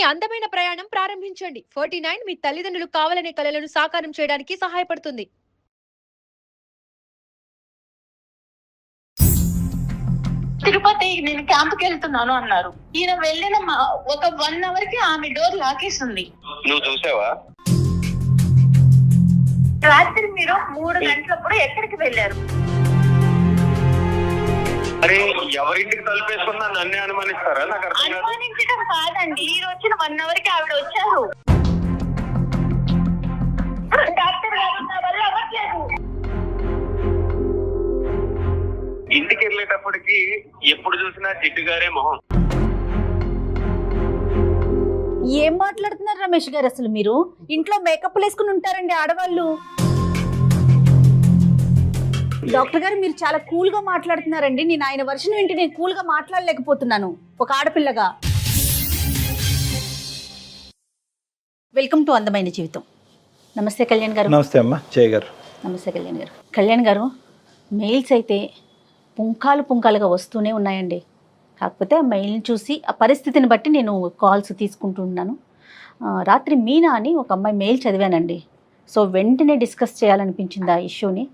అందమైన ప్రయాణం ప్రారంభించండి. 49 మీ తల్లిదండ్రులు కావాలనే కలలను సాకారం చేయడానికి సహాయపడుతుంది. తిరుపతి నేను క్యాంప్కి వెళ్తున్నాను అన్నారు. ఈయన వెళ్ళిన ఒక 1 అవర్ కి ఆమె డోర్ లాకేస్తుంది. నువ్వు చూసావా? రాత్రి మీరు 3 గంటలప్పుడు ఎక్కడికి వెళ్ళారు? అరే ఎవరింటికి తలుపేసుకున్నా నన్నే అనుమానిస్తారా? నాకు అర్థం కాదు. అనుమానించడం కాదండి, మీరు వచ్చిన 1 అవర్ కి ఆవిడ వచ్చారు. డాక్టర్ గారు నా వల్ల అవ్వట్లేదు. ఇంటికి వెళ్ళేటప్పటికి ఎప్పుడు చూసినా జిడ్డు గారే మొహం. ఏం మాట్లాడుతున్నారు రమేష్ గారు? అసలు మీరు ఇంట్లో మేకప్ వేసుకుని ఉంటారండి ఆడవాళ్ళు. డాక్టర్ గారు మీరు చాలా కూల్ గా మాట్లాడుతున్నారండి. నేను ఆయన వర్షన్ వింటే నేను కూల్ గా మాట్లాడలేకపోతున్నాను ఒక ఆడపిల్లగా. వెల్కమ్ టు అందమైన జీవితం. నమస్తే కళ్యాణ్ గారు. నమస్తే అమ్మా జయ గారు. నమస్తే కళ్యాణ్ గారు. కళ్యాణ్ గారు, మెయిల్స్ అయితే పుంకాలుగా వస్తూనే ఉన్నాయండి. కాకపోతే ఆ మెయిల్ని చూసి ఆ పరిస్థితిని బట్టి నేను కాల్స్ తీసుకుంటున్నాను. రాత్రి మీనా అని ఒక అమ్మాయి మెయిల్ చదివానండి. సో వెంటనే డిస్కస్ చేయాలనిపించింది ఆ ఇష్యూని.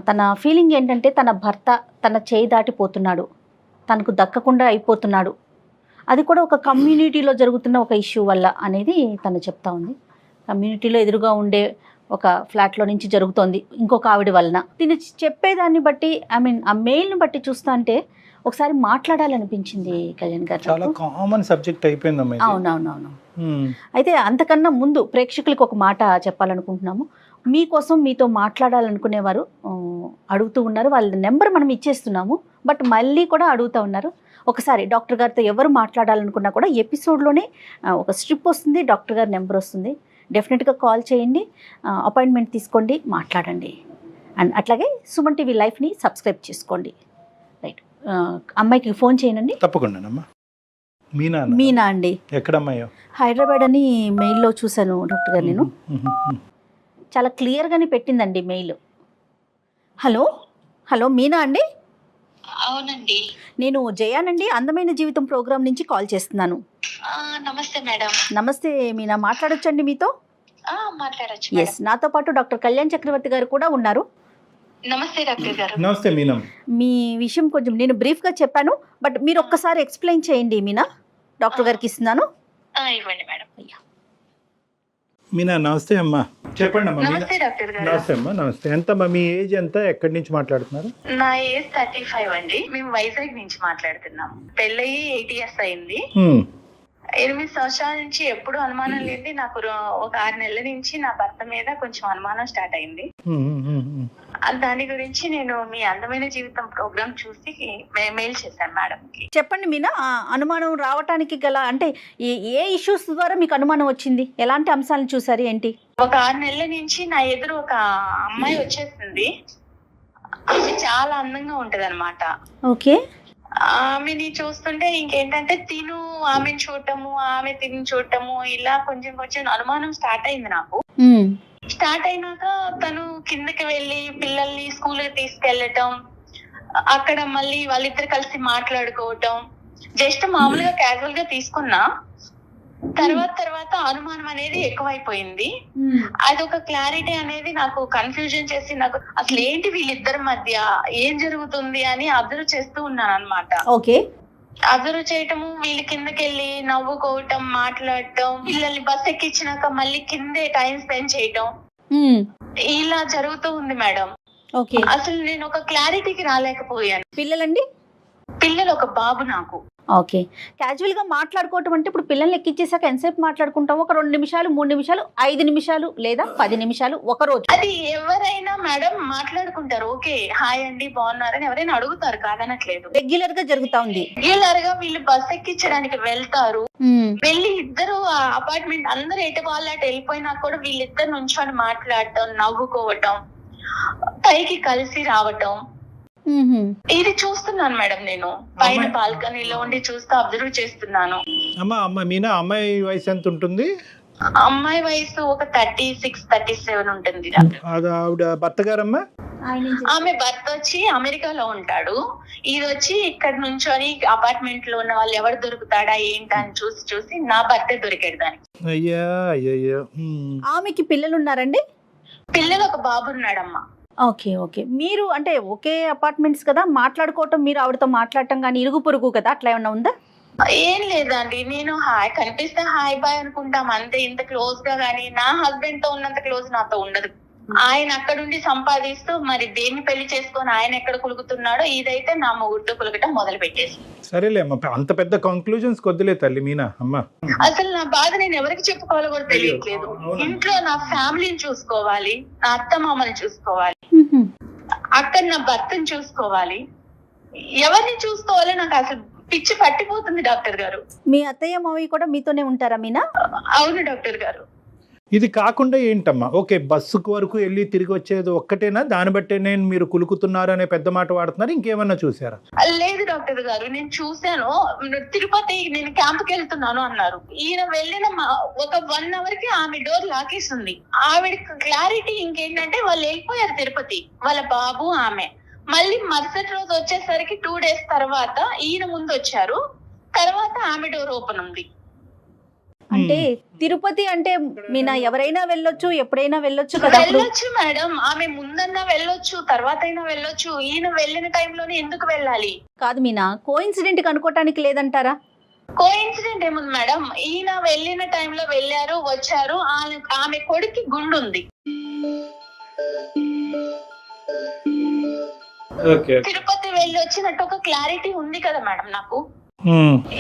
తన ఫీలింగ్ ఏంటంటే తన భర్త తన చేయి దాటిపోతున్నాడు, తనకు దక్కకుండా అయిపోతున్నాడు, అది కూడా ఒక కమ్యూనిటీలో జరుగుతున్న ఒక ఇష్యూ వల్ల అనేది తను చెప్తా ఉంది. కమ్యూనిటీలో ఎదురుగా ఉండే ఒక ఫ్లాట్లో నుంచి జరుగుతోంది ఇంకొక ఆవిడ వలన. తిని చెప్పేదాన్ని బట్టి ఆ మెయిల్ని బట్టి చూస్తా అంటే ఒకసారి మాట్లాడాలనిపించింది కళ్యాణ్ గారు. చాలా కామన్ సబ్జెక్ట్ అయిపోయిందమ్మా. అవునవునవును. అయితే అంతకన్నా ముందు ప్రేక్షకులకు ఒక మాట చెప్పాలనుకుంటున్నాము. మీకోసం మీతో మాట్లాడాలనుకునేవారు అడుగుతూ ఉన్నారు. వాళ్ళ నెంబర్ మనం ఇచ్చేస్తున్నాము, బట్ మళ్ళీ కూడా అడుగుతూ ఉన్నారు. ఒకసారి డాక్టర్ గారితో ఎవరు మాట్లాడాలనుకున్నా కూడా ఎపిసోడ్లోనే ఒక స్ట్రిప్ వస్తుంది, డాక్టర్ గారి నెంబర్ వస్తుంది. డెఫినెట్గా కాల్ చేయండి, అపాయింట్మెంట్ తీసుకోండి, మాట్లాడండి. అండ్ అట్లాగే సుమన్ టీవీ లైఫ్ని సబ్స్క్రైబ్ చేసుకోండి. రైట్, అమ్మాయికి ఫోన్ చేయనండి. తప్పకుండా. మీనా అండి. ఎక్కడమ్మాయో? హైదరాబాద్ అని మెయిల్లో చూశాను డాక్టర్ గారు. నేను చాలా క్లియర్గానే పెట్టిందండి మెయిల్. హలో మీనా అండి? అవునండి, నేను జయానండి, అందమైన జీవితం ప్రోగ్రామ్ నుంచి కాల్ చేస్తున్నాను. నమస్తే మేడం. నమస్తే మీనా, మాట్లాడొచ్చండి మీతో? మాట్లాడొచ్చు. ఎస్, నాతో పాటు డాక్టర్ కళ్యాణ్ చక్రవర్తి గారు కూడా ఉన్నారు. నమస్తే డాక్టర్ గారు. నమస్తే మీనా. మీ విషయం కొంచెం నేను బ్రీఫ్గా చెప్పాను, బట్ మీరు ఒక్కసారి ఎక్స్ప్లెయిన్ చేయండి మీనా. డాక్టర్ గారికి ఇస్తున్నాను. ఇవ్వండి మేడం. మీనా నమస్తే అమ్మా, చెప్పండి అమ్మా. నమస్తే డాక్టర్ గారు. నమస్తే అమ్మా. నమస్తే. ఎంతమ్మా మీ ఏజ్ ఎంత? ఎక్కడి నుంచి మాట్లాడుతున్నారు? నా ఏజ్ 35 అండి. మేము వైజాగ్ నుంచి మాట్లాడుతున్నాం. పెళ్ళయి 8 years అయింది. 8 సంవత్సరాల నుంచి ఎప్పుడు అనుమానం లేదు. నాకు ఒక 6 నెలల నుంచి నా భర్త మీద కొంచెం అనుమానం స్టార్ట్ అయింది. దాని గురించి నేను మీ అందమైన జీవితం ప్రోగ్రామ్ చూసి మెయిల్ చేశాను మేడం కి. చెప్పండి మీనా, అనుమానం రావటానికి గల అంటే ఏ ఇష్యూస్ ద్వారా మీకు అనుమానం వచ్చింది? ఎలాంటి అంశాలను చూసారు ఏంటి? ఒక 6 నెలల నుంచి నా ఎదురు ఒక అమ్మాయి వచ్చేసింది. ఆమె చాలా అందంగా ఉంటది అనమాట. ఓకే. ఆమెని చూస్తుంటే ఇంకేంటంటే ఆమెను చూడటము, ఆమె తిని చూడటము, ఇలా కొంచెం అనుమానం స్టార్ట్ అయింది నాకు. స్టార్ట్ అయినాక తను కిందకి వెళ్ళి పిల్లల్ని స్కూల్ కి తీసుకెళ్లటం, అక్కడ మళ్ళీ వాళ్ళిద్దరు కలిసి మాట్లాడుకోవటం, జస్ట్ మామూలుగా క్యాజువల్ గా తీసుకున్నా. తర్వాత అనుమానం అనేది ఎక్కువైపోయింది. అదొక క్లారిటీ అనేది నాకు కన్ఫ్యూజన్ చేసి, నాకు అసలు ఏంటి వీళ్ళిద్దరి మధ్య ఏం జరుగుతుంది అని అబ్జర్వ్ చేస్తూ ఉన్నాను అనమాట. ఓకే. అబ్జర్వ్ చేయటము, వీళ్ళు కిందకెళ్ళి నవ్వుకోవటం, మాట్లాడటం, పిల్లల్ని బస్ ఎక్కించినాక మళ్ళీ కిందే టైం స్పెండ్ చేయటం, ఇలా జరుగుతూ ఉంది మేడం. ఓకే. అసలు నేను ఒక క్లారిటీకి రాలేకపోయాను. పిల్లలండి? పిల్లలు ఒక బాబు నాకు. ఓకే. క్యాజువల్ గా మాట్లాడుకోవటం అంటే ఇప్పుడు పిల్లల్ని ఎక్కించేసాక ఎంతసేపు మాట్లాడుకుంటాం? ఒక 2 నిమిషాలు, 3 నిమిషాలు, 5 నిమిషాలు లేదా 10 నిమిషాలు ఒక రోజు? అది ఎవరైనా మేడం మాట్లాడుకుంటారు. ఓకే, హాయ్ అండి బాగున్నారని ఎవరైనా అడుగుతారు, కాదనట్లేదు. రెగ్యులర్ గా జరుగుతా ఉంది. రెగ్యులర్ గా వీళ్ళు బస్ ఎక్కించడానికి వెళ్తారు. వెళ్ళి ఇద్దరు అపార్ట్మెంట్ అందరు ఎటు వాళ్ళు అటు వెళ్ళిపోయినా కూడా వీళ్ళిద్దరు నుంచొని మాట్లాడటం, నవ్వుకోవటం, పైకి కలిసి రావటం, ఇది చూస్తున్నాను మేడం. నేను పైన బాల్కనీలో ఉండి చూస్తూ అబ్జర్వ్ చేస్తున్నాను. మీనా అమ్మాయి వయసు ఎంత ఉంటుంది? అమ్మాయి వయసు ఒక 36, 37 ఉంటుంది. ఆవిడ భర్త గారమ్మా? ఆమె భర్త వచ్చి అమెరికాలో ఉంటాడు, ఇది వచ్చి ఇక్కడ నుంచొని అపార్ట్మెంట్ లో ఉన్న వాళ్ళు ఎవరు దొరుకుతాడా ఏంటా అని చూసి నా భర్తే దొరికాడు దానికి. అయ్యా అయ్యయ్యో. ఆమెకి పిల్లలు ఉన్నారండి? పిల్లలు ఒక బాబు ఉన్నాడమ్మా. Okay okay. మీరు అంటే ఒకే అపార్ట్మెంట్స్ కదా, మాట్లాడుకోవటం, మీరు ఆవిడతో మాట్లాడటం కానీ ఇరుగు పొరుగు కదా, అట్లా ఏమన్నా ఉందా? ఏం లేదండి, నేను హాయ్ కనిపిస్తే హాయ్ బాయ్ అనుకుంటాం అంతే. ఇంత క్లోజ్ గా గానీ నా హస్బెండ్ తో ఉన్నంత క్లోజ్ నాతో ఉండదు. ఆయన అక్కడుండి సంపాదిస్తూ మరి దేన్ని పెళ్లి చేసుకొని ఆయన ఎక్కడ కులుగుతున్నాడో ఇదైతే నా మొగుడ్డు కులగటం మొదలు పెట్టేసి. సరేలే అమ్మ, అంత పెద్ద కంక్లూజన్స్ కొద్దిలే తల్లి మీనా అమ్మ. అసలు నా బాధ నేను ఎవరికి చెప్పుకోవాలో కూడా తెలియట్లేదు. ఇంట్లో నా ఫ్యామిలీని చూసుకోవాలి, నా అత్త మామని చూసుకోవాలి, అక్కడ నా భర్తను చూసుకోవాలి, ఎవరిని చూసుకోవాలో నాకు అసలు పిచ్చి పట్టిపోతుంది డాక్టర్ గారు. మీ అత్తయ్య మావయ్య కూడా మీతోనే ఉంటారా మీనా? అవును డాక్టర్ గారు. ఇది కాకుండా ఏంటమ్మా, ఓకే బస్సుకు వరకు వెళ్ళి తిరిగి వచ్చేది ఒక్కటేనా? దాన్ని బట్టే నేను మీరు కులుకుతున్నారు అనే పెద్ద మాట వాడుతున్నారు, ఇంకేమన్నా చూసారా? లేదు డాక్టర్ గారు, నేను చూశాను. తిరుపతి నేను క్యాంప్ కి వెళ్తున్నాను అన్నారు. ఈయన వెళ్ళిన ఒక 1 hour కి ఆమె డోర్ లాకేస్తుంది. ఆవిడ క్లారిటీ ఇంకేంటంటే వాళ్ళు వెళ్ళిపోయారు తిరుపతి, వాళ్ళ బాబు ఆమె. మళ్ళీ మరుసటి రోజు వచ్చేసరికి 2 days తర్వాత ఈయన ముందు వచ్చారు, తర్వాత ఆమె డోర్ ఓపెన్ ఉంది. అంటే తిరుపతి అంటే మీనా ఎవరైనా వెళ్ళొచ్చు, ఎప్పుడైనా వెళ్ళొచ్చు కదా? వెళ్ళొచ్చు మేడం, ఆమె ముందన్నా వెళ్ళొచ్చు, తర్వాత అయినా వెళ్ళొచ్చు. ఈయన వెళ్ళిన టైంలోనే ఎందుకు వెళ్ళాలి? కాదు మీనా, కోఇన్సిడెంట్ అనుకోవటానికి లేదంటారా? కోఇన్సిడెంట్ ఏముంది మేడం, ఈయన వెళ్ళిన టైంలో వెళ్ళారు వచ్చారు. ఆమె కొడుక్కి గుండు ఉంది. తిరుపతి వెళ్ళి వచ్చినట్టు ఒక క్లారిటీ ఉంది కదా మేడం నాకు.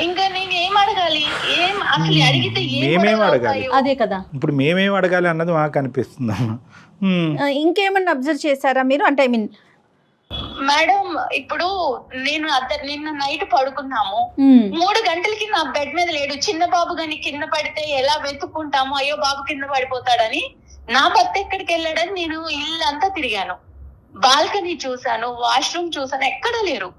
ఇంకా నేను ఏం అడగాలి? ఏం అసలు అడిగితే మేమేం అడగాలి? అదే కదా, ఇప్పుడు మేమేం అడగాలి అన్నది మాకు అనిపిస్తుంది. ఇంకేమన్నా అబ్జర్వ్ చేశారా మీరు? అంటే ఐ మీన్ మేడం, ఇప్పుడు నేను నిన్న నైట్ పడుకున్నాము, 3 గంటలకి నా బెడ్ మీద లేడు. చిన్న బాబు గాని కింద పడితే ఎలా వెతుక్కుంటాము, అయ్యో బాబు కింద పడిపోతాడని. నా భర్త ఎక్కడికి వెళ్ళాడని నేను ఇల్లంతా తిరిగాను, బాల్కనీ చూసాను, వాష్రూమ్ చూసాను, ఎక్కడా లేరు.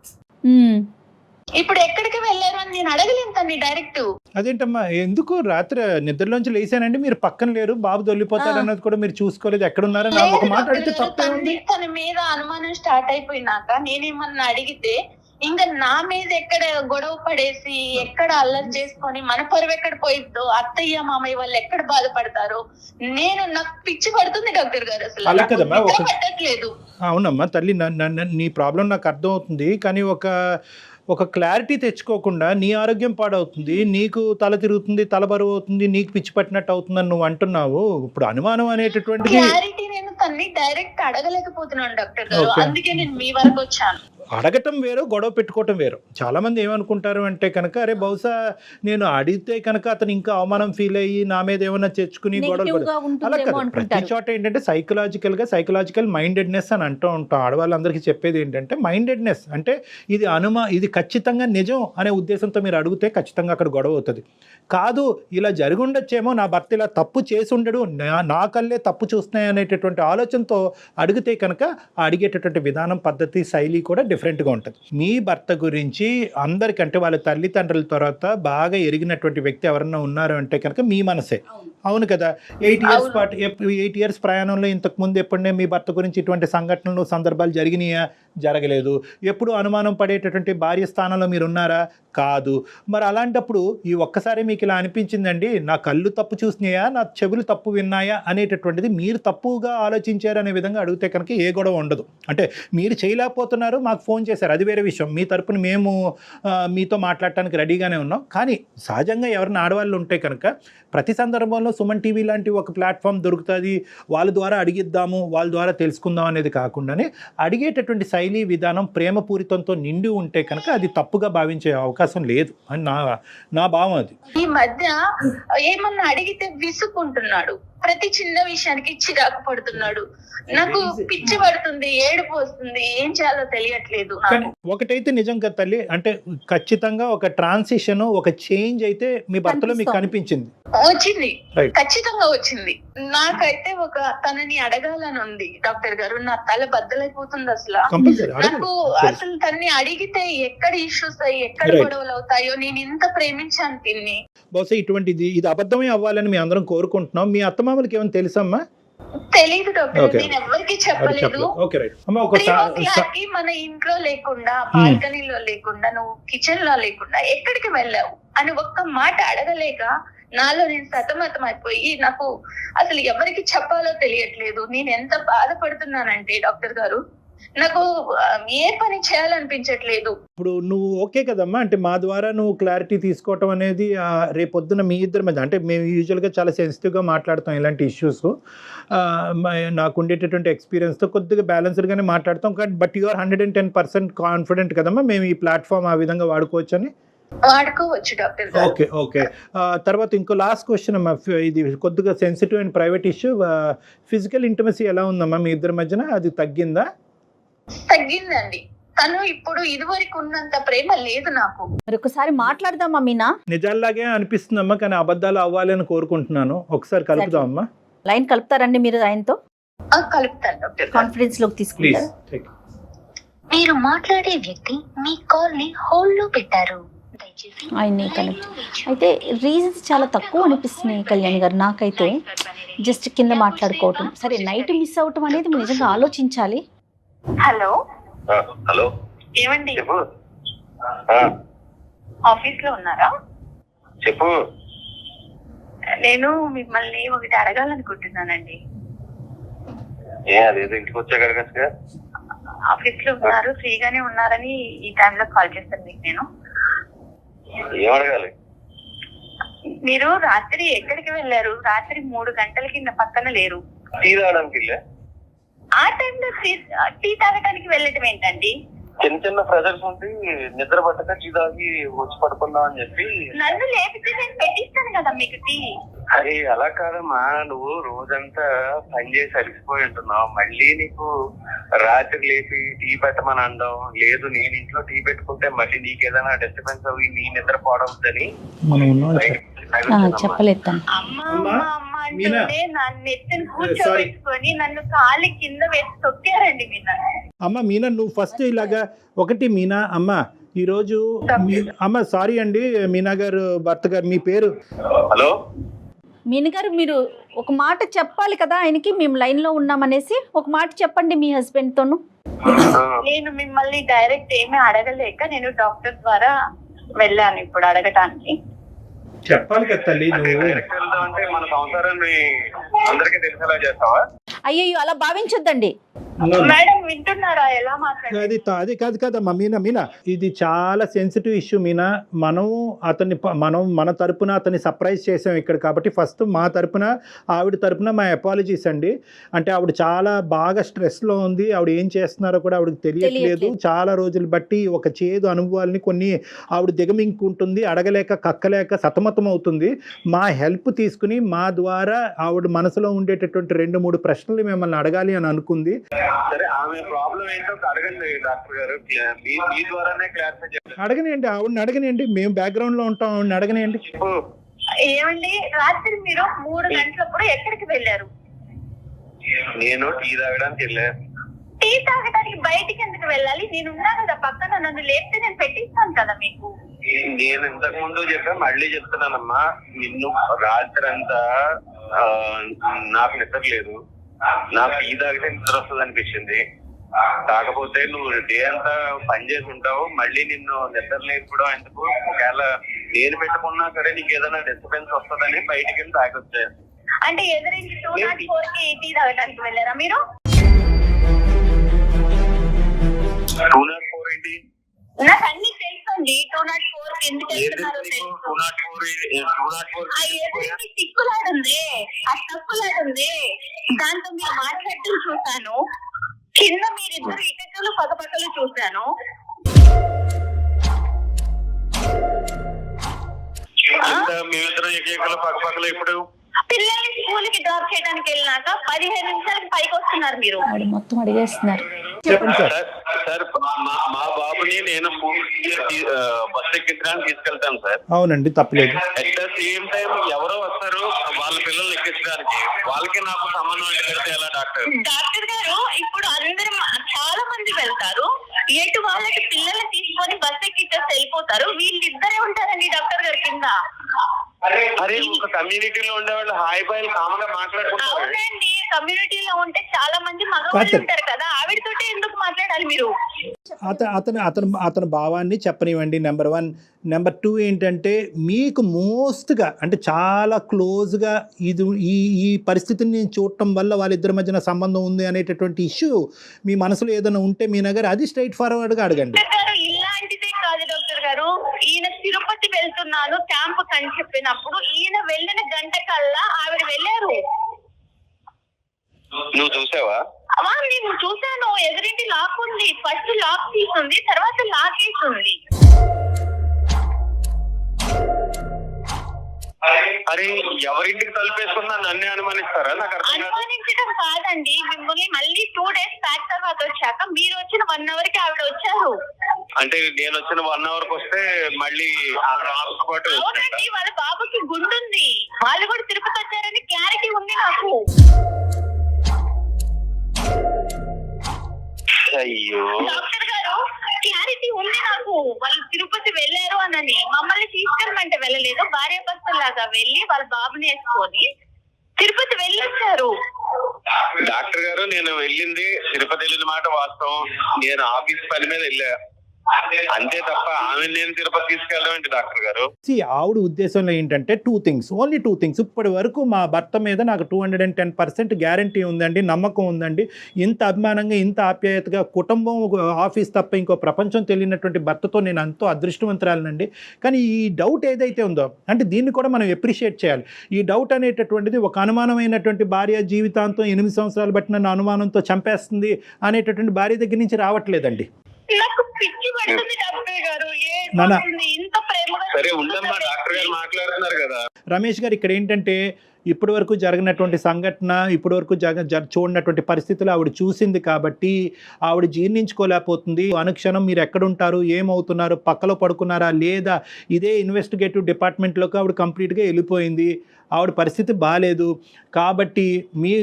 ఇప్పుడు ఎక్కడికి వెళ్ళారు అని నేను అడగలేను తన్ని డైరెక్ట్. అదేంటమ్మా, ఎందుకు రాత్రి నిద్రలోంచి లేసానండి మీరు పక్కన లేరు, బాబు దొల్లిపోతాడు అన్నది కూడా మీరు చూసుకోలేదు, ఎక్కడున్నారని ఒక మాట అడిగితే తప్పేముంది? తన మీద అనుమానం స్టార్ట్ అయిపోయినాక నేనేమన్నా అడిగితే ఇంకా నా మీద ఎక్కడ గొడవ పడేసి ఎక్కడ అల్లరి చేసుకొని మన పరువు ఎక్కడ పోయిద్దో, అత్తయ్య మామయ్య వాళ్ళు ఎక్కడ బాధపడతారో నాకు పిచ్చి పడుతుంది డాక్టర్ గారు. అసలు పట్టట్లేదు. అవునమ్మా తల్లి, నీ ప్రాబ్లం నాకు అర్థం అవుతుంది, కానీ ఒక క్లారిటీ తెచ్చుకోకుండా నీ ఆరోగ్యం పాడవుతుంది, నీకు తల తిరుగుతుంది, తల బరువు అవుతుంది, నీకు పిచ్చి పట్టినట్టు అవుతుందని నువ్వు అంటున్నావు. ఇప్పుడు అనుమానం అనేటటువంటి క్లారిటీ నేను తన్ని డైరెక్ట్ అడగలేకపోతున్నాను డాక్టర్ గారు, అందుకే నేను మీ వరకు వచ్చాను. అడగటం వేరు, గొడవ పెట్టుకోవటం వేరు. చాలా మంది ఏమనుకుంటారు అంటే కనుక, అరే బహుశా నేను అడిగితే కనుక అతను ఇంకా అవమానం ఫీల్ అయ్యి నా మీద ఏమైనా తెచ్చుకుని గొడవలు. అలా కాదు, ప్రతి చోట ఏంటంటే సైకలాజికల్ మైండెడ్నెస్ అని అంటూ ఉంటాం. ఆడవాళ్ళందరికీ చెప్పేది ఏంటంటే మైండెడ్నెస్ అంటే ఇది ఖచ్చితంగా నిజం అనే ఉద్దేశంతో మీరు అడిగితే ఖచ్చితంగా అక్కడ గొడవ అవుతుంది. కాదు ఇలా జరిగి ఉండొచ్చేమో, నా భర్త ఇలా తప్పు చేసి ఉండడు, నా కళ్ళే తప్పు చూస్తున్నాయి అనేటటువంటి ఆలోచనతో అడిగితే కనుక అడిగేటటువంటి విధానం, పద్ధతి, శైలి కూడా డిఫరెంట్గా ఉంటుంది. మీ భర్త గురించి అందరికంటే వాళ్ళ తల్లిదండ్రుల తర్వాత బాగా ఎరిగినటువంటి వ్యక్తి ఎవరన్నా ఉన్నారు అంటే కనుక మీ మనసే. అవును కదా? 8 years ప్రయాణంలో ఇంతకు ముందు ఎప్పుడనే మీ భర్త గురించి ఇటువంటి సంఘటనలు, సందర్భాలు జరిగినాయా? జరగలేదు. ఎప్పుడు అనుమానం పడేటటువంటి భార్య స్థానంలో మీరు ఉన్నారా? కాదు. మరి అలాంటప్పుడు ఈ ఒక్కసారి మీకు ఇలా అనిపించిందండి, నా కళ్ళు తప్పు చూసినాయా, నా చెవులు తప్పు విన్నాయా అనేటటువంటిది మీరు తప్పుగా ఆలోచించారు అనే విధంగా అడిగితే కనుక ఏ గొడవ ఉండదు. అంటే మీరు చేయలేకపోతున్నారు, మాకు ఫోన్ చేశారు, అది వేరే విషయం. మీ తరపున మేము మీతో మాట్లాడటానికి రెడీగానే ఉన్నాం. కానీ సహజంగా ఎవరైనా ఆడవాళ్ళు ఉంటే కనుక ప్రతి సందర్భంలో సుమన్ టీవీ లాంటి ఒక ప్లాట్ఫామ్ దొరుకుతుంది, వాళ్ళ ద్వారా అడిగిద్దాము, వాళ్ళ ద్వారా తెలుసుకుందాం అనేది కాకుండానే అడిగేటటువంటి శైలి, విధానం ప్రేమపూరితంతో నిండి ఉంటే కనుక అది తప్పుగా భావించే అవకాశం లేదు అని నా భావం. అది ఈ మధ్య ఏమన్నా అడిగితే విసుక్కుంటున్నాడు, ప్రతి చిన్న విషయానికి చిరాకు పడుతున్నాడు, నాకు పిచ్చి పడుతుంది, ఏడుపు వస్తుంది, ఏం చేయాలో తెలియట్లేదు. ఒకటైతే నిజం కదా తల్లి, అంటే ఖచ్చితంగా ఒక ట్రాన్సిషన్, ఒక చేంజ్ అయితే మీ భర్తలో మీకు కనిపించింది, వచ్చింది, ఖచ్చితంగా వచ్చింది. నాకైతే తనని అడగాలని ఉంది డాక్టర్ గారు, నా తల బద్దలైపోతుంది అసలు. నాకు అసలు తనని అడిగితే ఎక్కడ ఇష్యూస్ అయ్యి ఎక్కడ గొడవలు అవుతాయో, నేను ఇంత ప్రేమించాను తిన్ని. బహుశా ఇది అబద్ధమే అవ్వాలని మీ అందరం కోరుకుంటున్నాం. మీ అత్తమామలకి ఏమైనా తెలుసమ్మా? తెలీదు డాక్టర్, Okay. నేను ఎవరికి అది చెప్పలేదు. చెప్పలేదు. ఓకే రైట్ అమ్మ. ఒక 3 o'clock కి మన ఇంట్లో లేకుండా, బాల్కనీలో లేకుండా, నువ్వు కిచెన్ లో లేకుండా ఎక్కడికి వెళ్ళావు అని ఒక్క మాట అడగలేక నాలో నేను సతమతం అయిపోయి నాకు అసలు ఎవరికి చెప్పాలో తెలియట్లేదు. నేను ఎంత బాధపడుతున్నానంటే డాక్టర్ గారు, నాకు ఏ పని చేయాలనిపించట్లేదు. ఇప్పుడు నువ్వు ఓకే కదమ్మా, అంటే మా ద్వారా నువ్వు క్లారిటీ తీసుకోవటం అనేది రేపొద్దున మీ ఇద్దరి మధ్య, అంటే మేము యూజువల్గా చాలా సెన్సిటివ్గా మాట్లాడతాం ఇలాంటి ఇష్యూస్. నాకు ఉండేటటువంటి ఎక్స్పీరియన్స్తో కొద్దిగా బ్యాలెన్స్డ్గానే మాట్లాడతాం. కానీ బట్ యు ఆర్ 110% కాన్ఫిడెంట్ కదమ్మా మేము ఈ ప్లాట్ఫామ్ ఆ విధంగా వాడుకోవచ్చు అని? వాడుకోవచ్చు డాక్టర్ గారు. Okay okay. తర్వాత ఇంకో లాస్ట్ క్వశ్చన్ అమ్మా, ఇది కొద్దిగా sensitive and private issue. Physical intimacy ఎలా ఉందమ్మా మీ ఇద్దరి మధ్యన? అది తగ్గిందా? తగ్గిందండి. తను ఇప్పుడు ఇదివరకు ఉన్నంత ప్రేమ లేదు నాకు. మరి ఒకసారి మాట్లాడదామా మీనా? నిజాల్లాగే అనిపిస్తుందమ్మా, కానీ అబద్ధాలు అవ్వాలి అని కోరుకుంటున్నాను. ఒకసారి కలుపుదామమ్మా. లైన్ కలుపుతారండి మీరు ఆయనతో? కలుపుతాను డాక్టర్ గారు. కాన్ఫిడెన్స్ లోకి ప్లీజ్ తీసుకుంటారు. మీరు మాట్లాడే వ్యక్తి మీ కాల్ ని హోల్డ్ లో పెట్టారు. దయచేసి ఆయన్ని కనెక్ట్. అయితే రీజన్స్ చాలా తక్కువ అనిపిస్తున్నాయి కళ్యాణ్ గారు నాకైతే. జస్ట్ కింద మాట్లాడుకోవటం సరే, నైట్ మిస్ అవటం అనేది నిజంగా ఆలోచించాలి. హలో హలో ఏమండి, చెప్పు. ఆఫీస్ లో ఉన్నారా? చెప్పు. నేను మిమ్మల్ని ఒకటి అడగాలనుకుంటున్నానండి. అదేదో ఇంటికి వచ్చాక అడగచ్చుగా. ఆఫీస్ లో ఉన్నారు, ఫ్రీగానే ఉన్నారని ఈ టైంలో కాల్ చేస్తాను మీకు. నేను ఏం అడగాలి? మీరు రాత్రి ఎక్కడికి వెళ్ళారు? రాత్రి 3 గంటలకి నా పక్కన లేరు. టీ తాగడానికి వెళ్ళా. ఆ టైంలో టీ తాగడానికి వెళ్ళటం ఏంటండి? చిన్న చిన్న ప్రెజర్స్ ఉంటే నిద్ర పట్టక టీ తాగి వచ్చి పడుకుందాం అని చెప్పి. నన్ను లేపితే నేను పెట్టిస్తాను కదా మీకు టీ. అరే అలా కాదమ్మా, నువ్వు రోజంతా పని చేసి అలిసిపోయి ఉంటున్నావు, మళ్ళీ నీకు రాత్రి లేపి టీ పెట్టమని అనడం లేదు. నేను ఇంట్లో టీ పెట్టుకుంటే మళ్ళీ నీకు ఏదైనా డిస్టర్బెన్స్ అవి నీ నిద్రపోవడం అని చెప్పలేదు. అమ్మ అమ్మ అమ్మ అంటుంటే నన్ను ఎత్తుని కూర్చోబెట్టుకొని నన్ను కాలి కింద వేసి తొక్కారండి మీనా. అమ్మ మీనా, నువ్వు ఫస్ట్ ఇలాగా ఒకటి మీనా అమ్మ, ఈరోజు అమ్మ సారీ అండి మీనా గారు భర్త గారు, మీ పేరు? హలో మీనా గారు, మీరు ఒక మాట చెప్పాలి కదా ఆయనకి, మేము లైన్ లో ఉన్నామనేసి ఒక మాట చెప్పండి మీ హస్బెండ్ తోను. నేను మిమ్మల్ని డైరెక్ట్ ఏమీ అడగలేక నేను డాక్టర్ ద్వారా వెళ్ళాను ఇప్పుడు అడగటానికి. చెప్పాలి కదా తల్లి నువ్వు. అంటే మన సంసారాన్ని అందరికీ తెలిసేలా చేస్తావా? అయ్యో అలా భావించొద్దండి మేడం, వింటున్నారా ఎలా మాట్లాడారు? అది కాదు కదమ్మా మీనా. మీనా ఇది చాలా సెన్సిటివ్ ఇష్యూ మీనా. మనం మన తరపున అతన్ని సర్ప్రైజ్ చేసాం ఇక్కడ, కాబట్టి ఫస్ట్ మా తరపున ఆవిడ తరపున మా అపాలజీస్ అండి. అంటే ఆవిడ చాలా బాగా స్ట్రెస్లో ఉంది, ఆవిడ ఏం చేస్తున్నారో కూడా ఆవిడకి తెలియట్లేదు. చాలా రోజులు బట్టి ఒక చేదు అనుభవాలని కొన్ని ఆవిడ దిగమింగుకుంటుంది, అడగలేక కక్కలేక సతమతం అవుతుంది. మా హెల్ప్ తీసుకుని మా ద్వారా ఆవిడ మనసులో ఉండేటటువంటి 2-3 ప్రశ్నలు మిమ్మల్ని అడగాలి అని అనుకుంది. సరే, ఆమె ప్రాబ్లం ఏంటో అడగండి డాక్టర్ గారు, మీ ద్వారానే క్లారిఫై చేయండి. అడగనియండి, ఆవిడని అడగనియండి, మేము బ్యాక్గ్రౌండ్ లో ఉంటాం, ఆవిడని అడగనియండి. ఏమండి, రాత్రి మీరు 3 గంటలప్పుడు ఎక్కడికి వెళ్ళారు? నేను టీ తాగడానికి వెళ్ళా. టీ తాగడానికి బయటికి ఎందుకు వెళ్ళాలి? నేను ఉన్నా కదా పక్కన, నన్ను లేపితే నేను పెట్టిస్తాను కదా మీకు. నేను ఇంతకు ముందు చెప్పా, మళ్ళీ చెప్తున్నానమ్మా, నిన్ను రాత్రి అంతా నాకు నిద్ర లేదు, నాకు టీ తాగితే నిద్ర వస్తుంది అనిపించింది. కాకపోతే నువ్వు డే అంతా పని చేసి ఉంటావు, మళ్ళీ నిన్ను నిద్ర లేకపోవడం ఎందుకు? ఒకవేళ నేను పెట్టుకున్నా సరే నీకు ఏదైనా డిస్టర్బెన్స్ వస్తుందని బయటికి వెళ్ళి తాగొచ్చాను. అంటే ఎదురించి 204 కి టీ తాగడానికి వెళ్ళారా మీరు? 204 ఏంటి? నాకు అన్ని తెలుసండి. 204 ఎందుకు వెళ్తున్నారో తెలుసు. 204 ఆ ఎదురించి తిక్కులాడుంది, ఆ తక్కులాడుంది, దాంతో మీరు మాట్లాడటం చూశాను. కింద మీరిద్దరు ఇటకలు పక్కపక్కలు చూశాను. మేమిద్దరం ఏకైకలు పక్కపక్కలు ఇప్పుడు పిల్లల్ని స్కూల్ కి డ్రాప్ చేయడానికి వెళ్ళినాక 15 నిమిషాలకి పైకి వస్తున్నారు మీరు. మొత్తం అడిగేస్తున్నారు. చెప్పండి సార్. సార్, మా బాబుని నేను బస్ ఎక్కించడానికి తీసుకెళ్తాను సార్. అవునండి, తప్పలేదు. అట్ ద సేమ్ టైం ఎవరో వస్తారు వాళ్ళ పిల్లల్ని ఎక్కించడానికి, వాళ్ళకి నాకు సంబంధం ఏంటంటే ఎలా డాక్టర్? డాక్టర్ గారు, ఇప్పుడు అందరూ చాలా మంది వెళ్తారు, ఎటు వాళ్ళకి పిల్లల్ని తీసుకొని బస్ ఎక్కిచ్చేసి వెళ్ళిపోతారు. వీళ్ళిద్దరే ఉంటారండి డాక్టర్ గారు కింద. అరే ఒక కమ్యూనిటీలో ఉండే వాళ్ళు హాయ్ బాయ్ కామన్ గా మాట్లాడుకుంటారు. అవునండి, కమ్యూనిటీలో ఉంటే చాలా మంది మగవాళ్ళు ఉంటారు కదా, ఆవిడతోటి ఎందుకు మాట్లాడాలి మీరు? అతని భావాన్ని చెప్పనివ్వండి. నెంబర్ 1. నెంబర్ 2 ఏంటంటే మీకు మోస్ట్గా అంటే చాలా క్లోజ్గా ఈ పరిస్థితిని నేను చూడటం వల్ల వాళ్ళిద్దరి మధ్యన సంబంధం ఉంది అనేటటువంటి ఇష్యూ మీ మనసులో ఏదైనా ఉంటే మీ నగర్ అది స్ట్రైట్ ఫార్వర్డ్గా అడగండి. ఇలాంటిదే కాదు డాక్టర్ గారు, ఈయన తిరుపతి వెళ్తున్నాను క్యాంప్ అని చెప్పినప్పుడు ఈయన వెళ్ళిన గంట కల్లా ఆవిడ వెళ్ళారు. నువ్వు చూసావా? నేను చూసాను, ఎదురింటి లాక్ ఉంది, ఫస్ట్ లాక్ తీసుంది, తర్వాత లాక్ వేసింది. అరే ఎవరింటికి తలుపేసుకున్నా నన్నే అనుమానిస్తారా? నాకు అనుమానించడం కాదండి, మిమ్మల్ని మళ్ళీ 2 days బ్యాక్ తర్వాత వచ్చాక మీరు వచ్చిన 1 hour కి ఆవిడ వచ్చారు. అంటే నేను వచ్చిన 1 hour కి వస్తే మళ్ళీ అవునండి, వాళ్ళ బాబుకి గుండుంది, వాళ్ళు కూడా తిరుపతి వచ్చారని క్లారిటీ ఉంది నాకు. అయ్యో డాక్టర్ గారు, క్లారిటీ ఉంది నాకు, వాళ్ళు తిరుపతి వెళ్ళారు అనని. మమ్మల్ని తీసుకెళ్ళమంటే వెళ్ళలేదు, భార్య భర్తలాగా వెళ్ళి వాళ్ళ బాబుని వేసుకొని తిరుపతి వెళ్ళొచ్చారు. డాక్టర్ గారు, నేను వెళ్ళింది తిరుపతి వెళ్ళిన మాట వాస్తవం. నేను ఆఫీస్ పని మీద వెళ్ళా అంతే తప్ప ఆమె నేను తిరుపతి తీసుకెళ్ళడం ఏంటి డాక్టర్ గారు? ఆవిడ ఉద్దేశంలో ఏంటంటే 2 things, ఓన్లీ 2 things. ఇప్పటి వరకు మా భర్త మీద నాకు 210% గ్యారంటీ ఉందండి, నమ్మకం ఉందండి. ఇంత అభిమానంగా ఇంత ఆప్యాయతగా కుటుంబం ఆఫీస్ తప్ప ఇంకో ప్రపంచం తెలియనటువంటి భర్తతో నేను ఎంతో అదృష్టవంతురాలనండి. కానీ ఈ డౌట్ ఏదైతే ఉందో అంటే దీన్ని కూడా మనం ఎప్రిషియేట్ చేయాలి. ఈ డౌట్ అనేటటువంటిది ఒక అనుమానమైనటువంటి భార్య జీవితాంతం 8 సంవత్సరాలు బట్టి నన్ను అనుమానంతో చంపేస్తుంది అనేటటువంటి భార్య దగ్గర నుంచి రావట్లేదండి. నాకు పిచ్చి పడుతుంది డాక్టర్ గారు, ఇంత ప్రేమగా. సరే ఉండమ్మా, డాక్టర్ గారు మాట్లాడుతున్నారు కదా. రమేష్ గారు, ఇక్కడ ఏంటంటే ఇప్పటి వరకు జరిగినటువంటి సంఘటన, ఇప్పటి వరకు చూడనటువంటి పరిస్థితులు ఆవిడ చూసింది కాబట్టి ఆవిడ జీర్ణించుకోలేకపోతుంది. అనుక్షణం మీరు ఎక్కడుంటారు, ఏమవుతున్నారు, పక్కలో పడుకున్నారా లేదా, ఇదే ఇన్వెస్టిగేటివ్ డిపార్ట్మెంట్లోకి ఆవిడ కంప్లీట్గా వెళ్ళిపోయింది. ఆవిడ పరిస్థితి బాగాలేదు కాబట్టి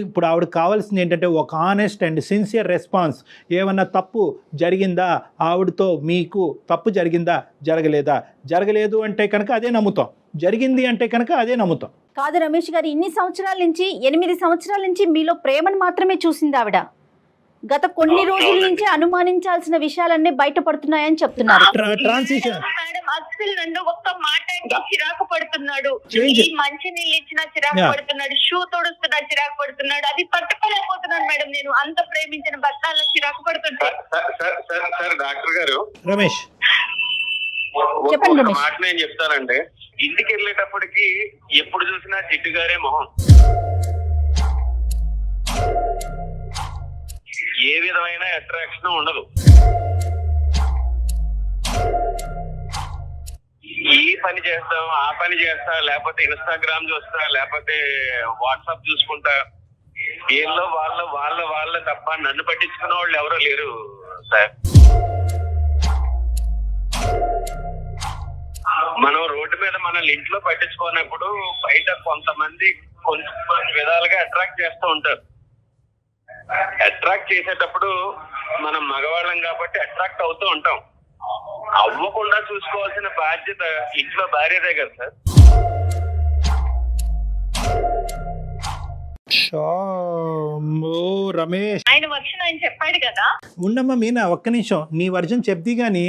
ఇప్పుడు ఆవిడకి కావాల్సింది ఏంటంటే ఒక ఆనెస్ట్ అండ్ సిన్సియర్ రెస్పాన్స్. ఏమన్నా తప్పు జరిగిందా, ఆవిడతో మీకు తప్పు జరిగిందా, జరగలేదు అంటే కనుక అదే నమ్ముతాం, జరిగింది అంటే కనుక అదే నమ్ముతాం. కాదు రమేష్ గారు, ఇన్ని సంవత్సరాల నుంచి 8 సంవత్సరాల నుంచి మీలో ప్రేమను మాత్రమే చూసింది ఆవిడ. గత కొన్ని రోజుల నుంచి అనుమానించాల్సిన విషయాలన్నీ బయటపడుతున్నాయని చెప్తున్నారు. ట్రాన్సిషన్ మేడం, అసలు నన్ను ఒక్క మాట అంటే చిరాకు పడుతున్నాడు. మంచి నీళ్ళు ఇచ్చినా చిరాకు పడుతున్నాడు, షూ తొడుస్తున్నా చిరాకు పడుతున్నాడు. అది పట్టుకోలేకపోతున్నాను మేడం, నేను అంత ప్రేమించిన భర్త అలా చిరాకు పడుతుంటే. డాక్టర్ గారు, రమేష్ చెప్పండి. మాట నేను చెప్తానంటే, ఇంటికి వెళ్ళేటప్పటికి ఎప్పుడు చూసినా జిడ్డు గారే మొహం, ఏ విధమైన అట్రాక్షన్ ఉండదు. ఈ పని చేస్తాం, ఆ పని చేస్తా, లేకపోతే ఇన్స్టాగ్రామ్ చూస్తా, లేకపోతే వాట్సాప్ చూసుకుంటా, వీళ్ళు వాళ్ళ తప్ప నన్ను పట్టించుకున్న వాళ్ళు ఎవరో లేరు సార్. మనం రోడ్డు మీద మనల్ని ఇంట్లో పట్టించుకున్నప్పుడు బయట కొంతమంది కొంచెం విధాలుగా అట్రాక్ట్ చేస్తూ ఉంటారు. అట్రాక్ట్ చేసేటప్పుడు మనం మగవాళ్ళం కాబట్టి అట్రాక్ట్ అవుతూ ఉంటాం. అవ్వకుండా చూసుకోవాల్సిన బాధ్యత ఇంట్లో భార్యదే కదా సార్. రమేష్, ఆయన వర్షన్ ఆయన చెప్పాడు కదా. ఉండమ్మా మీనా, ఒక్క నిమిషం, నీ వర్జన్ చెప్ది గానీ.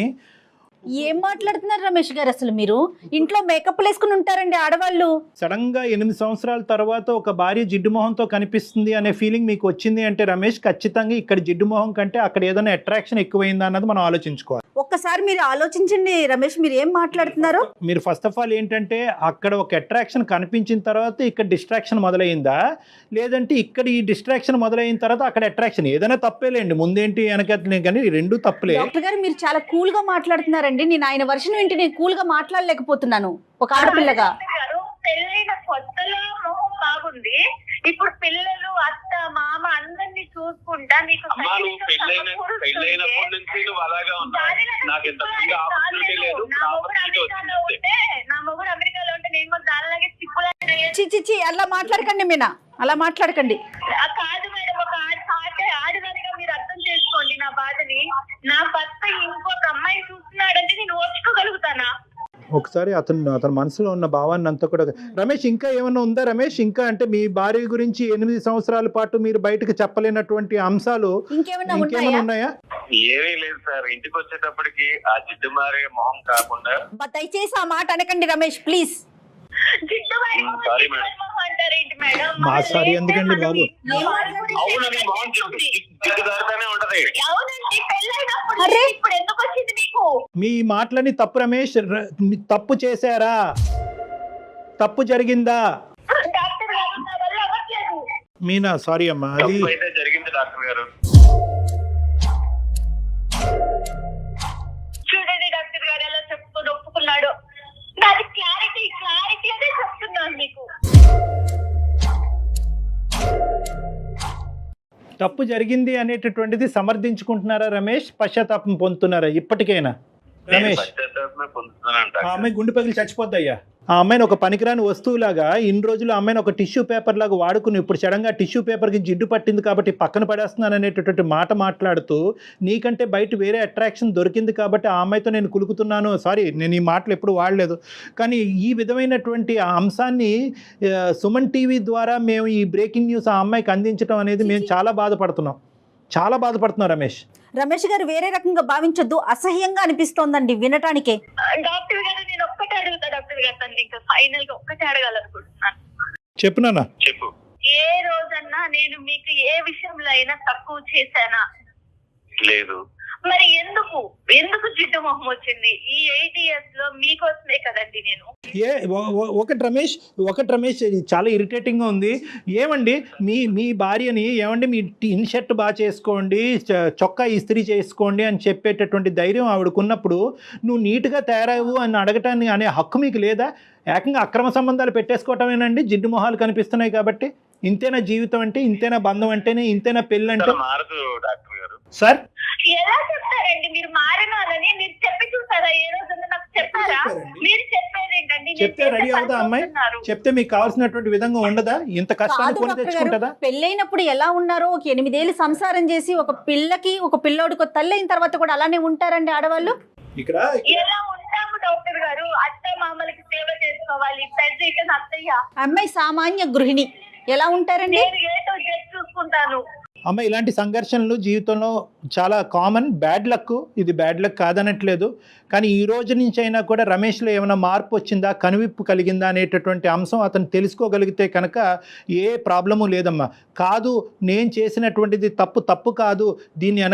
ఏం మాట్లాడుతున్నారు రమేష్ గారు? అసలు మీరు ఇంట్లో మేకప్ వేసుకుని ఉంటారండి ఆడవాళ్ళు. సడన్ గా 8 సంవత్సరాల తర్వాత ఒక భార్య జిడ్డు మొహంతో కనిపిస్తుంది అనే ఫీలింగ్ మీకు వచ్చింది అంటే రమేష్, ఖచ్చితంగా ఇక్కడ జిడ్డు మొహం కంటే అక్కడ ఏదైనా అట్రాక్షన్ ఎక్కువైందా అన్నది మనం ఆలోచించుకోవాలి. ఒక్కసారి మీరు ఆలోచించండి రమేష్, మీరు ఏం మాట్లాడుతున్నారు? మీరు ఫస్ట్ ఆఫ్ ఆల్ ఏంటంటే అక్కడ ఒక అట్రాక్షన్ కనిపించిన తర్వాత ఇక్కడ డిస్ట్రాక్షన్ మొదలైందా, లేదంటే ఇక్కడ ఈ డిస్ట్రాక్షన్ మొదలైన తర్వాత అక్కడ అట్రాక్షన్? ఏదైనా తప్పేలేండి, ముందేంటి వెనకట్లే, కానీ రెండు తప్పులే. డాక్టర్ గారు, మీరు చాలా కూల్ గా మాట్లాడుతున్నారండి. నేను ఆయన వర్షన్ వింటే నేను కూల్ గా మాట్లాడలేకపోతున్నాను ఒక ఆడపిల్లగా. పెళ్ళైన కొత్తలో మొహం బాగుంది, ఇప్పుడు పిల్లలు అత్త మామ అందరినీ చూసుకుంటా నీకు పెళ్ళైనప్పటి నుంచి నువ్వు అలాగా ఉన్నావు. నాకు ఇంతకుముందు ఆపర్చునిటీ లేదు. నా మొగుడు అమెరికాలో ఉంటే నేను కూడా దానిలాగే చిచ్చి అలా మాట్లాడకండి మీనా, అలా మాట్లాడకండి. కాదు మేడం, ఒక ఆడదానిగా మీరు అర్థం చేసుకోండి నా బాధని. నా భర్త ఇంకొక అమ్మాయి చూస్తున్నాడంటే నేను ఓర్చుకోగలుగుతానా? ఒకసారి అతని మనసులో ఉన్న భావాన్ని అంతా కూడా. రమేష్, ఇంకా ఏమన్నా ఉందా రమేష్? ఇంకా అంటే మీ భార్య గురించి 8 సంవత్సరాల పాటు మీరు బయటకు చెప్పలేనటువంటి అంశాలు ఇంకేమైనా ఉన్నాయా? ఏమీ లేదు సార్. ఇంటికి వచ్చేటప్పటికి ఆ జిడ్డు మారే మొహం కాకుండా. దయచేసి ఆ మాట అనకండి రమేష్, ప్లీజ్. Sorry madam. అంటారేంటి మేడం? మా సారీ ఎందుకండి బాబు? అవునండి, మొహం జిడ్డుదారుతానే ఉంటది. అవునండి, పెళ్ళైనప్పుడు ఇప్పుడు ఎందుకు వచ్చింది మీకు? మీ మాటలని తప్పు రమేష్. తప్పు చేశారా? తప్పు జరిగిందా? డాక్టర్ గారు నా వల్ల అవ్వట్లేదు. మీనా, సారీ అమ్మా. అది తప్పు అయితే జరిగింది డాక్టర్ గారు. చూడండి డాక్టర్ గారు ఎలా చెప్పుకొని ఒప్పుకున్నాడు. నాది క్లారిటీ అదే చెప్తున్నాను మీకు. తప్పు జరిగింది అనేటటువంటిది సమర్థించుకుంటున్నారా రమేష్? పశ్చాత్తాపం పొందుతున్నారా ఇప్పటికైనా రమేష్? ఆ అమ్మాయి గుండె పగిలి చచ్చిపోద్దయ్యా. ఆ అమ్మాయిని ఒక పనికిరాని వస్తువులాగా ఇన్ని రోజులు ఆ అమ్మాయిని ఒక టిష్యూ పేపర్ లాగా వాడుకుని ఇప్పుడు సడన్గా టిష్యూ పేపర్కి జిడ్డు పట్టింది కాబట్టి పక్కన పడేస్తున్నాను అనేటటువంటి మాట మాట్లాడుతూ నీకంటే బయట వేరే అట్రాక్షన్ దొరికింది కాబట్టి ఆ అమ్మాయితో నేను కులుకుతున్నాను. సారీ, నేను ఈ మాటలు ఎప్పుడు వాడలేదు. కానీ ఈ విధమైనటువంటి ఆ అంశాన్ని సుమన్ టీవీ ద్వారా మేము ఈ బ్రేకింగ్ న్యూస్ ఆ అమ్మాయికి అందించడం అనేది మేము చాలా బాధపడుతున్నాం రమేష్ గారు. వేరే రకంగా భావించొద్దు, అసహ్యంగా అనిపిస్తోందండి వినటానికే. డాక్టర్ గారు నేను ఒక్కటే అడుగుతా డాక్టర్ గారు, తను ఇంకా ఫైనల్ గా ఒక్కటే అడగాలనుకుంటున్నాను. చెప్పు నాన్న. చెప్పు. ఏ రోజన్నా నేను మీకు ఏ విషయంలో అయినా తక్కువ చేశానా? లేదు. మరి ఎందుకు జిడ్డు మొహం వచ్చింది? ఈ 8 years లో మీకోసమే కదండి నేను. ఒకటి రమేష్ ఇది చాలా ఇరిటేటింగ్గా ఉంది. ఏమండి మీ భార్యని ఏమండి మీ ఇన్షర్ట్ బాగా చేసుకోండి, చొక్కా ఇస్త్రీ చేసుకోండి అని చెప్పేటటువంటి ధైర్యం ఆవిడకున్నప్పుడు నువ్వు నీట్గా తయారవు అని అడగటాన్ని అనే హక్కు మీకు లేదా? ఏకంగా అక్రమ సంబంధాలు పెట్టేసుకోవటమేనండి జిడ్డు మొహాలు కనిపిస్తున్నాయి కాబట్టి. ఇంతేనా జీవితం అంటే? ఇంతేనా బంధం అంటేనే? ఇంతేనా పెళ్ళి అంటే? మారదు డాక్టర్ గారు. సార్ ఎలా చెప్తారండి మీరు మారినారని? మీరు చెప్పి చూసారా? ఏ రోజున నాకు చెప్పారా? మీరు చెప్పేదేంటండి? చెప్తే రెడీ అవుదా అమ్మాయి? చెప్తే మీకు కావాల్సినటువంటి విధంగా ఉండదా? ఇంత కష్టాన్ని కొని తెచ్చుకుంటుందా? పెళ్ళైనప్పుడు ఎలా ఉన్నారో, ఒక 8 ఏళ్ళు సంసారం చేసి ఒక పిల్లోడికి తల్లి అయిన తర్వాత కూడా అలానే ఉంటారండి ఆడవాళ్ళు. ఇక్కడ ఎలా ఉంటాము డాక్టర్ గారు? అత్త మామలకి సేవ చేసుకోవాలి. పెద్ద అత్తయ్య. అమ్మాయి సామాన్య గృహిణి, ఎలా ఉంటారండి? నేను ఏటో చూసుకుంటాను. అమ్మ, ఇలాంటి సంఘర్షణలు జీవితంలో చాలా కామన్. బ్యాడ్ లక్, ఇది బ్యాడ్ లక్ కాదనట్లేదు. కానీ ఈ రోజు నుంచి అయినా కూడా రమేష్లో ఏమైనా మార్పు వచ్చిందా, కనువిప్పు కలిగిందా అనేటటువంటి అంశం అతను తెలుసుకోగలిగితే కనుక ఏ ప్రాబ్లము లేదమ్మా. కాదు, నేను చేసినటువంటిది తప్పు కాదు, దీన్ని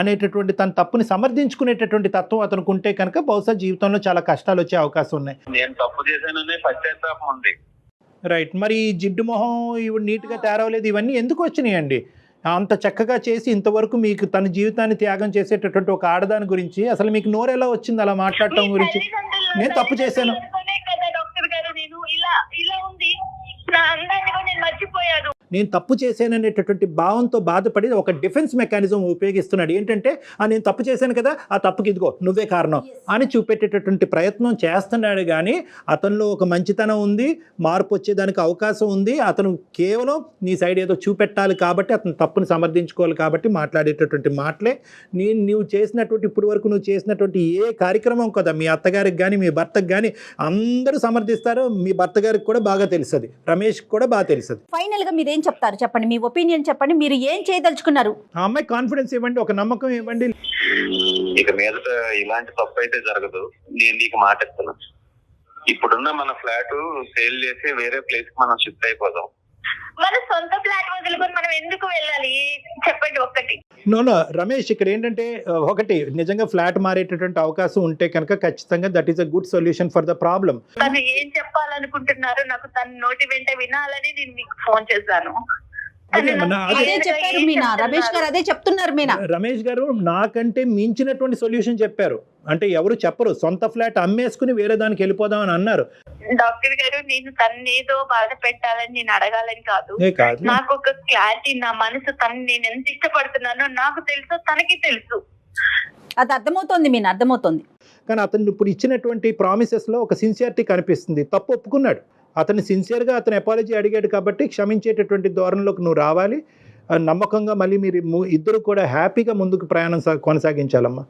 అనేటటువంటి తన తప్పుని సమర్థించుకునేటటువంటి తత్వం అతనికి ఉంటే కనుక బహుశా జీవితంలో చాలా కష్టాలు వచ్చే అవకాశం ఉన్నాయి. నేను తప్పు చేశాననే పశ్చాత్తాపం ఉంది. రైట్. మరి జిడ్డు మొహం ఇవి నీట్గా తయారవలేదు, ఇవన్నీ ఎందుకు వచ్చినాయండి? అంత చక్కగా చేసి ఇంతవరకు మీకు తన జీవితాన్ని త్యాగం చేసేటటువంటి ఒక ఆడదాని గురించి అసలు మీకు నోరు ఎలా వచ్చింది అలా మాట్లాడటం గురించి? నేను తప్పు చేశాను డాక్టర్ గారు, నేను ఇలా ఉంది నా అందాన్ని కూడా నేను మర్చిపోయాను. నేను తప్పు చేశాననేటటువంటి భావంతో బాధపడి ఒక డిఫెన్స్ మెకానిజం ఉపయోగిస్తున్నాడు. ఏంటంటే నేను తప్పు చేశాను కదా, ఆ తప్పుకి ఇదిగో నువ్వే కారణం అని చూపెట్టేటటువంటి ప్రయత్నం చేస్తున్నాడు. కానీ అతనిలో ఒక మంచితనం ఉంది, మార్పు వచ్చేదానికి అవకాశం ఉంది. అతను కేవలం నీ సైడ్ ఏదో చూపెట్టాలి కాబట్టి, అతను తప్పుని సమర్థించుకోవాలి కాబట్టి మాట్లాడేటటువంటి మాటలే. నువ్వు చేసినటువంటి ఇప్పుడు వరకు నువ్వు చేసినటువంటి ఏ కార్యక్రమం కదా మీ అత్తగారికి కానీ మీ భర్తకు కానీ అందరూ సమర్థిస్తారు. మీ భర్త గారికి కూడా బాగా తెలుస్తుంది, రమేష్ కూడా బాగా తెలుస్తుంది. ఫైనల్ గా మీరు ఏం చెప్తారు చెప్పండి, మీ ఒపీనియన్ చెప్పండి. మీరు ఏం చేయదలుచుకున్నారు? ఆ అమ్మాయి కాన్ఫిడెన్స్ ఇవ్వండి, ఒక నమ్మకం ఇవ్వండి. ఇక మీదట ఇలాంటి తప్పు అయితే జరగదు. నేను నీకు మాట ఇస్తున్నా, ఇప్పుడున్న మన ఫ్లాట్ సేల్ చేసి వేరే ప్లేస్ కి మనం షిఫ్ట్ అయిపోదాం. మన సొంత ఫ్లాట్ వదులుకొని మనం ఎందుకు వెళ్ళాలి చెప్పండి ఒక్కటి. నో రమేష్, ఇక్కడ ఏంటంటే ఒకటి నిజంగా ఫ్లాట్ మారేటటువంటి అవకాశం ఉంటే కనుక ఖచ్చితంగా that is a good solution for the problem. తను ఏం చెప్పాలనుకుంటున్నారు నాకు తన నోటి వెంట వినాలని నేను మీకు ఫోన్ చేశాను. అదే చెప్పారు మీనా, రమేష్ గారు అదే చెప్తున్నారు. మీనా, రమేష్ గారు నాకంటే మించినటువంటి సొల్యూషన్ చెప్పారు. అంటే ఎవరు చెప్పరు, సొంత ఫ్లాట్ అమ్మేసుకుని వేరే దానికి వెళ్ళిపోదాం అని అన్నారు. డాక్టర్ గారు, నేను తన్నేదో బాధ పెట్టాలని నేను అడగాలని కాదు. నాకు ఒక క్లారిటీ, నా మనసు తను నేను ఎంత ఇష్టపడుతున్నానో నాకు తెలుసు, తనకి తెలుసు. అది అర్థమవుతోంది మీనా, అర్థమవుతోంది. కానీ అతను ఇప్పుడు ఇచ్చినటువంటి ప్రామిసెస్ లో ఒక సిన్సియారిటీ కనిపిస్తుంది. తప్పు ఒప్పుకున్నాడు, అతను సిన్సియర్గా అతను అపాలజీ అడిగాడు కాబట్టి క్షమించేటటువంటి ధోరణిలోకి నువ్వు రావాలి. నమ్మకంగా మళ్ళీ మీరు ఇద్దరు కూడా హ్యాపీగా ముందుకు ప్రయాణం కొనసాగించాలమ్మా.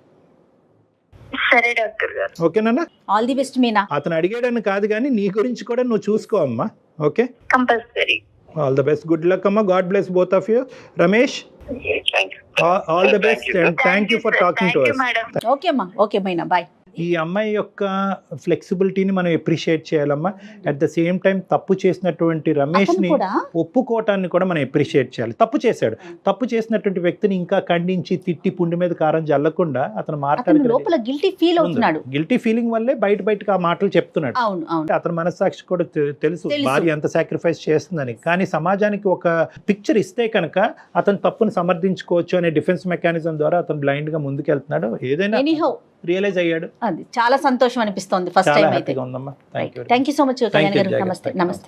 సరే డాక్టర్ గారు. ఓకేనా? All the best Meena. అతను అడిగాడని కాదు కానీ నీ గురించి కూడా నువ్వు చూసుకో అమ్మా. Okay, compulsory. All the best, good luck అమ్మా, God bless both of you. Ramesh, all the best and thank you for talking to us. Okay అమ్మా, ఓకే మీనా, బాయ్. ఈ అమ్మాయి యొక్క ఫ్లెక్సిబిలిటీని మనం అప్రిషియేట్ చేయాలమ్మా. అట్ ద సేమ్ టైం తప్పు చేసినటువంటి రమేష్ని ఒప్పుకోవటాన్ని కూడా మనం అప్రిషియేట్ చేయాలి. తప్పు చేశాడు, తప్పు చేసినటువంటి వ్యక్తిని ఇంకా ఖండించి తిట్టి పుండి మీద కారం జల్లకుండా అతను మాట్లాడి లోపల గిల్టీ ఫీల్ అవుతున్నాడు. గిల్టీ ఫీలింగ్ వల్లే బయటకు ఆ మాటలు చెప్తున్నాడు. అవును అవును. అతని మనస్సాక్షి కూడా తెలుసు భార్య ఎంత సాక్రిఫైస్ చేస్తుందని. కానీ సమాజానికి ఒక పిక్చర్ ఇస్తే కనుక అతను తప్పును సమర్థించుకోవచ్చు అనే డిఫెన్స్ మెకానిజం ద్వారా అతను బ్లైండ్ గా ముందుకెళ్తున్నాడు. ఏదైనా రియలైజ్ అయ్యాడు. అది చాలా సంతోషం అనిపిస్తోంది ఫస్ట్ టైం అయితే. ఉందమ్మా. Thank you so much Kalyan గారు. నమస్తే. నమస్తే.